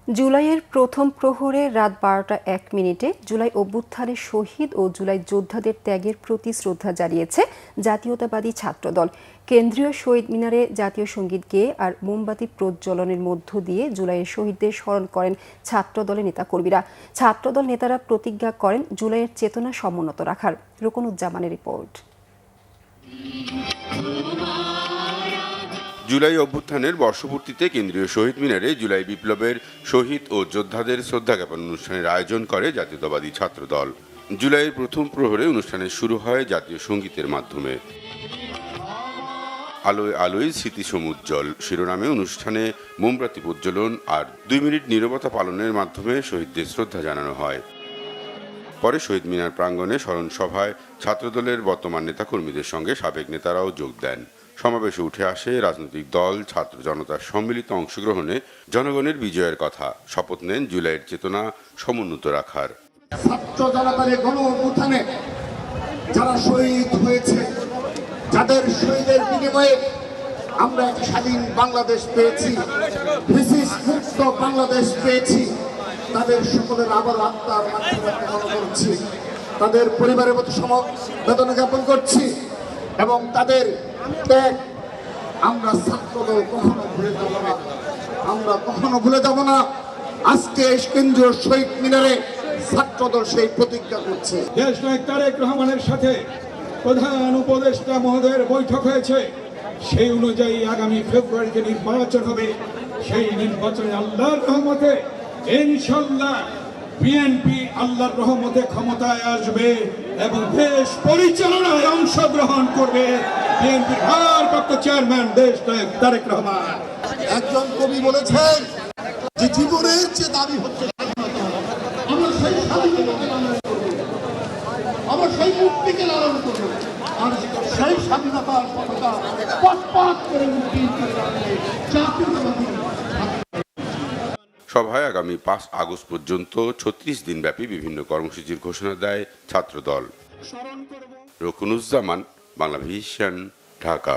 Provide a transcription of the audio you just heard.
জুলাইয়ের প্রথম প্রহরে রাত ১২টা ১ মিনিটে জুলাই অভ্যুত্থানে শহীদ ও জুলাই যোদ্ধাদের ত্যাগের প্রতি শ্রদ্ধা জানিয়েছে জাতীয়তাবাদী ছাত্রদল। কেন্দ্রীয় শহীদ মিনারে জাতীয় সঙ্গীত গেয়ে আর মোমবাতি প্রজ্বলনের মধ্য দিয়ে জুলাইয়ের শহীদদের স্মরণ করেন ছাত্রদলের নেতাকর্মীরা। ছাত্রদল নেতারা প্রতিজ্ঞা করেন জুলাইয়ের চেতনা সমুন্নত রাখার। রুকনুজ্জামানের রিপোর্ট। জুলাই অভ্যুত্থানের বর্ষপূর্তিতে কেন্দ্রীয় শহীদ মিনারে জুলাই বিপ্লবের শহীদ ও যোদ্ধাদের শ্রদ্ধা জ্ঞাপন অনুষ্ঠানের আয়োজন করে জাতীয়তাবাদী ছাত্রদল। জুলাইয়ের প্রথম প্রহরে অনুষ্ঠানের শুরু হয় জাতীয় সঙ্গীতের মাধ্যমে। আলোয় আলোয় স্মৃতি সমুজ্জ্বল শিরোনামে অনুষ্ঠানে মোমবাতি প্রজ্বলন আর ২ মিনিট নীরবতা পালনের মাধ্যমে শহীদদের শ্রদ্ধা জানানো হয়। পরে শহীদ মিনার প্রাঙ্গণে স্মরণ সভায় ছাত্রদলের বর্তমান নেতাকর্মীদের সঙ্গে সাবেক নেতারাও যোগ দেন। সমাবেশে উঠে আসে রাজনৈতিক দল, ছাত্র জনতার সম্মিলিত অংশগ্রহণে জনগণের বিজয়ের কথা। শপথ নেন জুলাইয়ের চেতনা সমুন্নত রাখার। ছাত্র জনতার গণ অভ্যুত্থানে যারা শহীদ হয়েছে, যাদের শহীদের বিনিময়ে আমরা এক স্বাধীন বাংলাদেশ পেয়েছি, মুক্ত বাংলাদেশ পেয়েছি, তাদের সকলের আবার আত্মার মাধ্যমে মনে করছি, তাদের পরিবারের প্রতি সমবেদনা জ্ঞাপন করছি এবং তাদের ত্যাগ আমরা ছাত্রদল কখনো ভুলে যাব না। আমরা কখনো ভুলে যাব না। আজকে কেন্দ্রীয় শহীদ মিনারে ছাত্রদল সেই প্রতিজ্ঞা করছে। দেশনায়ক তারেক রহমানের সাথে প্রধান উপদেষ্টা মহোদয়ের বৈঠক হয়েছে। সেই অনুযায়ী আগামী ফেব্রুয়ারিতে নির্বাচন হবে। সেই নির্বাচনে আল্লাহর রহমতে ইনশাআল্লাহ বিএনপি আল্লাহর রহমতে ক্ষমতায় আসবে এবং দেশ পরিচালনায় অংশগ্রহণ করবে বিএনপির ভারপ্রাপ্ত চেয়ারম্যান দেশনায়ক তারেক রহমান। একজন কবি বলেছেন যে জীবনের যে দাবি হচ্ছে আমরা সেই স্বাধীনতাকে লালন করব, আমরা সেই মুক্তিকে লালন করব, আর সেই স্বাধীনতার পতাকা পথ করে উড্ডীন করে রাখবে জাতীয়তাবাদী। সভায় আগামী ৫ আগস্ট পর্যন্ত ৩৬ দিনব্যাপী বিভিন্ন কর্মসূচির ঘোষণা দেয় ছাত্রদল। রুকনুজ্জামান, বাংলাভিশন, ঢাকা।